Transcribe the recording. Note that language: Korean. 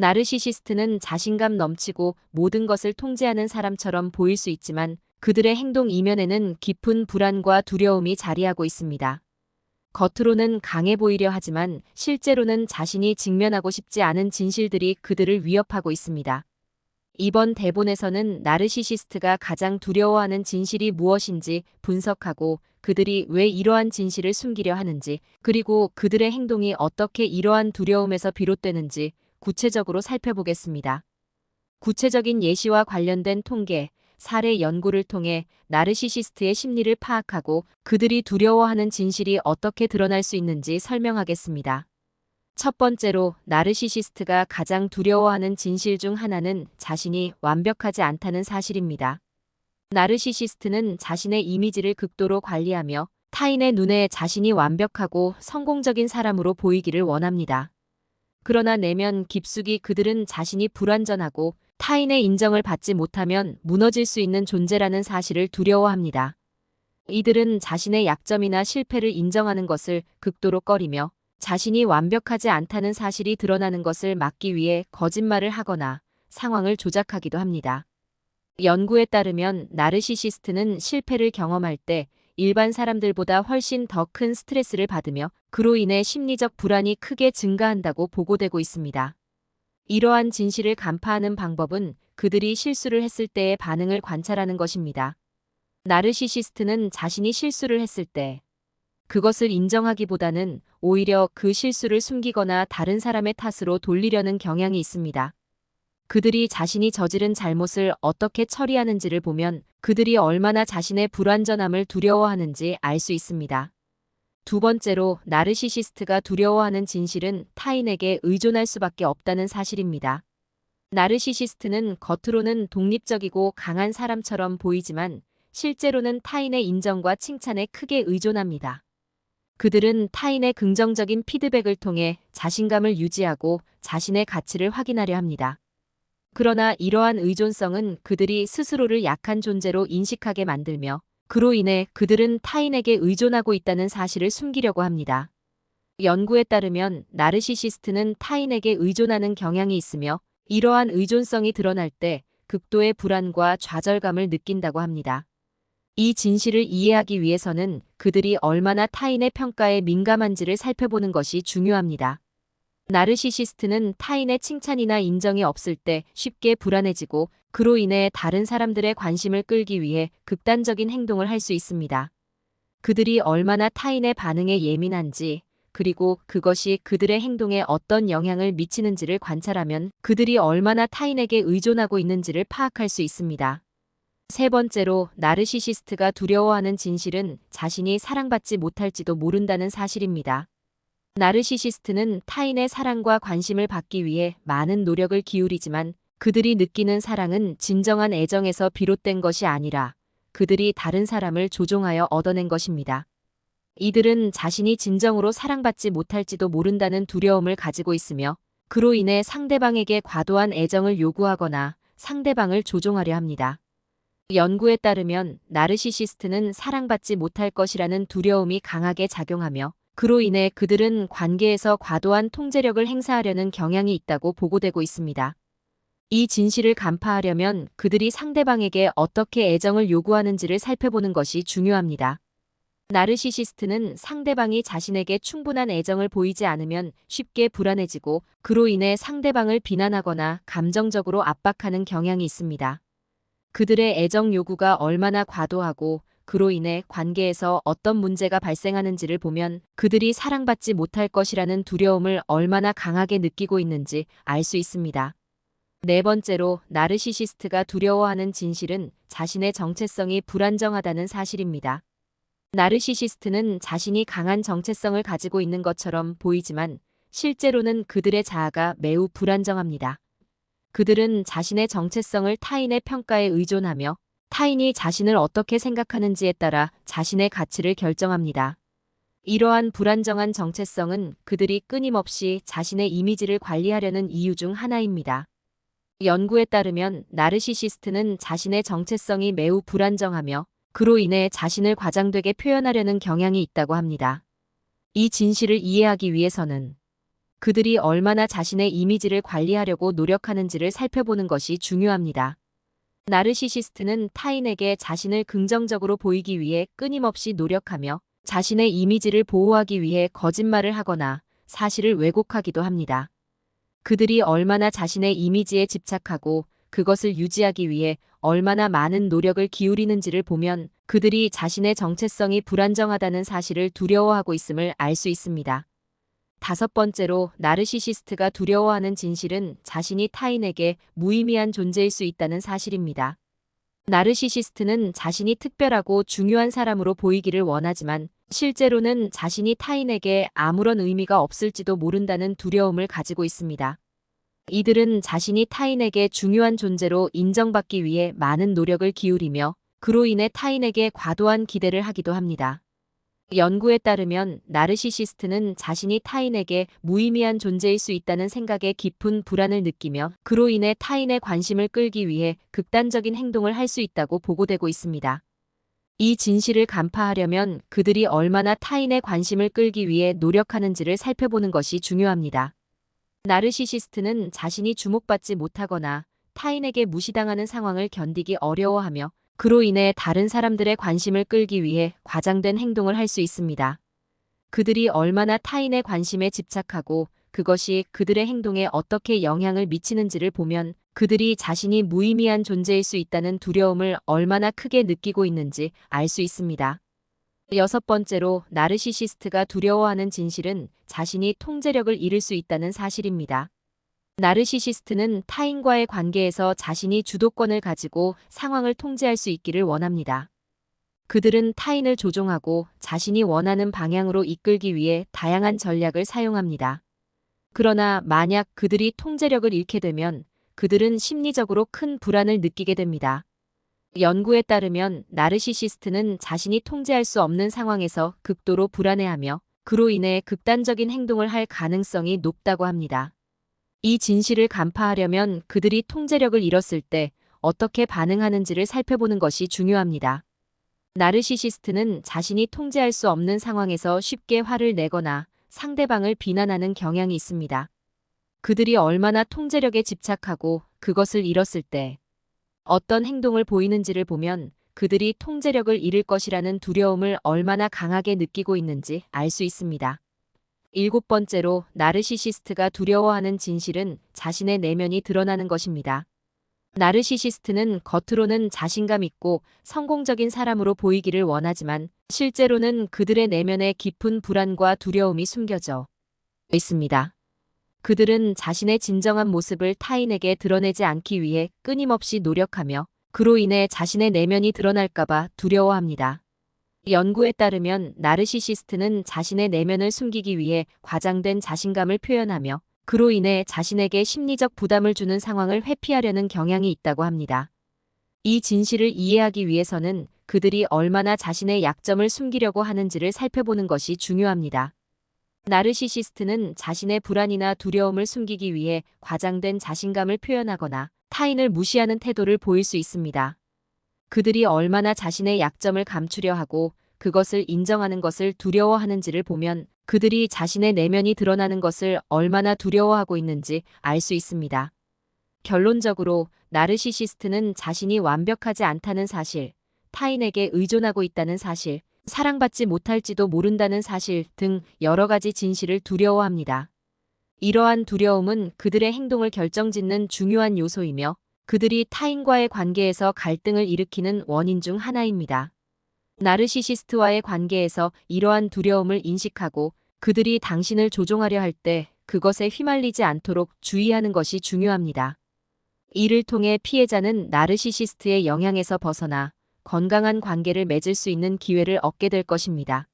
나르시시스트는 자신감 넘치고 모든 것을 통제하는 사람처럼 보일 수 있지만 그들의 행동 이면에는 깊은 불안과 두려움이 자리하고 있습니다. 겉으로는 강해 보이려 하지만 실제로는 자신이 직면하고 싶지 않은 진실들이 그들을 위협하고 있습니다. 이번 대본에서는 나르시시스트가 가장 두려워하는 진실이 무엇인지 분석하고 그들이 왜 이러한 진실을 숨기려 하는지, 그리고 그들의 행동이 어떻게 이러한 두려움에서 비롯되는지 구체적으로 살펴보겠습니다. 구체적인 예시와 관련된 통계, 사례 연구를 통해 나르시시스트의 심리를 파악하고 그들이 두려워하는 진실이 어떻게 드러날 수 있는지 설명하겠습니다. 첫 번째로 나르시시스트가 가장 두려워하는 진실 중 하나는 자신이 완벽하지 않다는 사실입니다. 나르시시스트는 자신의 이미지를 극도로 관리하며 타인의 눈에 자신이 완벽하고 성공적인 사람으로 보이기를 원합니다. 그러나 내면 깊숙이 그들은 자신이 불완전하고 타인의 인정을 받지 못하면 무너질 수 있는 존재라는 사실을 두려워합니다. 이들은 자신의 약점이나 실패를 인정하는 것을 극도로 꺼리며 자신이 완벽하지 않다는 사실이 드러나는 것을 막기 위해 거짓말을 하거나 상황을 조작하기도 합니다. 연구에 따르면 나르시시스트는 실패를 경험할 때 일반 사람들보다 훨씬 더 큰 스트레스를 받으며 그로 인해 심리적 불안이 크게 증가한다고 보고되고 있습니다. 이러한 진실을 간파하는 방법은 그들이 실수를 했을 때의 반응을 관찰하는 것입니다. 나르시시스트는 자신이 실수를 했을 때 그것을 인정하기보다는 오히려 그 실수를 숨기거나 다른 사람의 탓으로 돌리려는 경향이 있습니다. 그들이 자신이 저지른 잘못을 어떻게 처리하는지를 보면 그들이 얼마나 자신의 불완전함을 두려워하는지 알 수 있습니다. 두 번째로 나르시시스트가 두려워하는 진실은 타인에게 의존할 수밖에 없다는 사실입니다. 나르시시스트는 겉으로는 독립적이고 강한 사람처럼 보이지만 실제로는 타인의 인정과 칭찬에 크게 의존합니다. 그들은 타인의 긍정적인 피드백을 통해 자신감을 유지하고 자신의 가치를 확인하려 합니다. 그러나 이러한 의존성은 그들이 스스로를 약한 존재로 인식하게 만들며 그로 인해 그들은 타인에게 의존하고 있다는 사실을 숨기려고 합니다. 연구에 따르면 나르시시스트는 타인에게 의존하는 경향이 있으며 이러한 의존성이 드러날 때 극도의 불안과 좌절감을 느낀다고 합니다. 이 진실을 이해하기 위해서는 그들이 얼마나 타인의 평가에 민감한지를 살펴보는 것이 중요합니다. 나르시시스트는 타인의 칭찬이나 인정이 없을 때 쉽게 불안해지고 그로 인해 다른 사람들의 관심을 끌기 위해 극단적인 행동을 할 수 있습니다. 그들이 얼마나 타인의 반응에 예민한지, 그리고 그것이 그들의 행동에 어떤 영향을 미치는지를 관찰하면 그들이 얼마나 타인에게 의존하고 있는지를 파악할 수 있습니다. 세 번째로 나르시시스트가 두려워하는 진실은 자신이 사랑받지 못할지도 모른다는 사실입니다. 나르시시스트는 타인의 사랑과 관심을 받기 위해 많은 노력을 기울이지만 그들이 느끼는 사랑은 진정한 애정에서 비롯된 것이 아니라 그들이 다른 사람을 조종하여 얻어낸 것입니다. 이들은 자신이 진정으로 사랑받지 못할지도 모른다는 두려움을 가지고 있으며 그로 인해 상대방에게 과도한 애정을 요구하거나 상대방을 조종하려 합니다. 연구에 따르면 나르시시스트는 사랑받지 못할 것이라는 두려움이 강하게 작용하며 그로 인해 그들은 관계에서 과도한 통제력을 행사하려는 경향이 있다고 보고되고 있습니다. 이 진실을 간파하려면 그들이 상대방에게 어떻게 애정을 요구하는지를 살펴보는 것이 중요합니다. 나르시시스트는 상대방이 자신에게 충분한 애정을 보이지 않으면 쉽게 불안해지고 그로 인해 상대방을 비난하거나 감정적으로 압박하는 경향이 있습니다. 그들의 애정 요구가 얼마나 과도하고 그로 인해 관계에서 어떤 문제가 발생하는지를 보면 그들이 사랑받지 못할 것이라는 두려움을 얼마나 강하게 느끼고 있는지 알 수 있습니다. 네 번째로 나르시시스트가 두려워하는 진실은 자신의 정체성이 불안정하다는 사실입니다. 나르시시스트는 자신이 강한 정체성을 가지고 있는 것처럼 보이지만 실제로는 그들의 자아가 매우 불안정합니다. 그들은 자신의 정체성을 타인의 평가에 의존하며 타인이 자신을 어떻게 생각하는지에 따라 자신의 가치를 결정합니다. 이러한 불안정한 정체성은 그들이 끊임없이 자신의 이미지를 관리하려는 이유 중 하나입니다. 연구에 따르면 나르시시스트는 자신의 정체성이 매우 불안정하며 그로 인해 자신을 과장되게 표현하려는 경향이 있다고 합니다. 이 진실을 이해하기 위해서는 그들이 얼마나 자신의 이미지를 관리하려고 노력하는지를 살펴보는 것이 중요합니다. 나르시시스트는 타인에게 자신을 긍정적으로 보이기 위해 끊임없이 노력하며 자신의 이미지를 보호하기 위해 거짓말을 하거나 사실을 왜곡하기도 합니다. 그들이 얼마나 자신의 이미지에 집착하고 그것을 유지하기 위해 얼마나 많은 노력을 기울이는지를 보면 그들이 자신의 정체성이 불안정하다는 사실을 두려워하고 있음을 알 수 있습니다. 다섯 번째로 나르시시스트가 두려워하는 진실은 자신이 타인에게 무의미한 존재일 수 있다는 사실입니다. 나르시시스트는 자신이 특별하고 중요한 사람으로 보이기를 원하지만 실제로는 자신이 타인에게 아무런 의미가 없을지도 모른다는 두려움을 가지고 있습니다. 이들은 자신이 타인에게 중요한 존재로 인정받기 위해 많은 노력을 기울이며 그로 인해 타인에게 과도한 기대를 하기도 합니다. 연구에 따르면 나르시시스트는 자신이 타인에게 무의미한 존재일 수 있다는 생각에 깊은 불안을 느끼며 그로 인해 타인의 관심을 끌기 위해 극단적인 행동을 할 수 있다고 보고되고 있습니다. 이 진실을 간파하려면 그들이 얼마나 타인의 관심을 끌기 위해 노력하는지를 살펴보는 것이 중요합니다. 나르시시스트는 자신이 주목받지 못하거나 타인에게 무시당하는 상황을 견디기 어려워하며 그로 인해 다른 사람들의 관심을 끌기 위해 과장된 행동을 할 수 있습니다. 그들이 얼마나 타인의 관심에 집착하고 그것이 그들의 행동에 어떻게 영향을 미치는지를 보면 그들이 자신이 무의미한 존재일 수 있다는 두려움을 얼마나 크게 느끼고 있는지 알 수 있습니다. 여섯 번째로 나르시시스트가 두려워하는 진실은 자신이 통제력을 잃을 수 있다는 사실입니다. 나르시시스트는 타인과의 관계에서 자신이 주도권을 가지고 상황을 통제할 수 있기를 원합니다. 그들은 타인을 조종하고 자신이 원하는 방향으로 이끌기 위해 다양한 전략을 사용합니다. 그러나 만약 그들이 통제력을 잃게 되면 그들은 심리적으로 큰 불안을 느끼게 됩니다. 연구에 따르면 나르시시스트는 자신이 통제할 수 없는 상황에서 극도로 불안해하며 그로 인해 극단적인 행동을 할 가능성이 높다고 합니다. 이 진실을 간파하려면 그들이 통제력을 잃었을 때 어떻게 반응하는지를 살펴보는 것이 중요합니다. 나르시시스트는 자신이 통제할 수 없는 상황에서 쉽게 화를 내거나 상대방을 비난하는 경향이 있습니다. 그들이 얼마나 통제력에 집착하고 그것을 잃었을 때 어떤 행동을 보이는지를 보면 그들이 통제력을 잃을 것이라는 두려움을 얼마나 강하게 느끼고 있는지 알 수 있습니다. 일곱 번째로 나르시시스트가 두려워하는 진실은 자신의 내면이 드러나는 것입니다. 나르시시스트는 겉으로는 자신감 있고 성공적인 사람으로 보이기를 원하지만 실제로는 그들의 내면에 깊은 불안과 두려움이 숨겨져 있습니다. 그들은 자신의 진정한 모습을 타인에게 드러내지 않기 위해 끊임없이 노력하며 그로 인해 자신의 내면이 드러날까봐 두려워합니다. 연구에 따르면 나르시시스트는 자신의 내면을 숨기기 위해 과장된 자신감을 표현하며 그로 인해 자신에게 심리적 부담을 주는 상황을 회피하려는 경향이 있다고 합니다. 이 진실을 이해하기 위해서는 그들이 얼마나 자신의 약점을 숨기려고 하는지를 살펴보는 것이 중요합니다. 나르시시스트는 자신의 불안이나 두려움을 숨기기 위해 과장된 자신감을 표현하거나 타인을 무시하는 태도를 보일 수 있습니다. 그들이 얼마나 자신의 약점을 감추려 하고 그것을 인정하는 것을 두려워하는지를 보면 그들이 자신의 내면이 드러나는 것을 얼마나 두려워하고 있는지 알 수 있습니다. 결론적으로 나르시시스트는 자신이 완벽하지 않다는 사실, 타인에게 의존하고 있다는 사실, 사랑받지 못할지도 모른다는 사실 등 여러 가지 진실을 두려워합니다. 이러한 두려움은 그들의 행동을 결정짓는 중요한 요소이며 그들이 타인과의 관계에서 갈등을 일으키는 원인 중 하나입니다. 나르시시스트와의 관계에서 이러한 두려움을 인식하고 그들이 당신을 조종하려 할 때 그것에 휘말리지 않도록 주의하는 것이 중요합니다. 이를 통해 피해자는 나르시시스트의 영향에서 벗어나 건강한 관계를 맺을 수 있는 기회를 얻게 될 것입니다.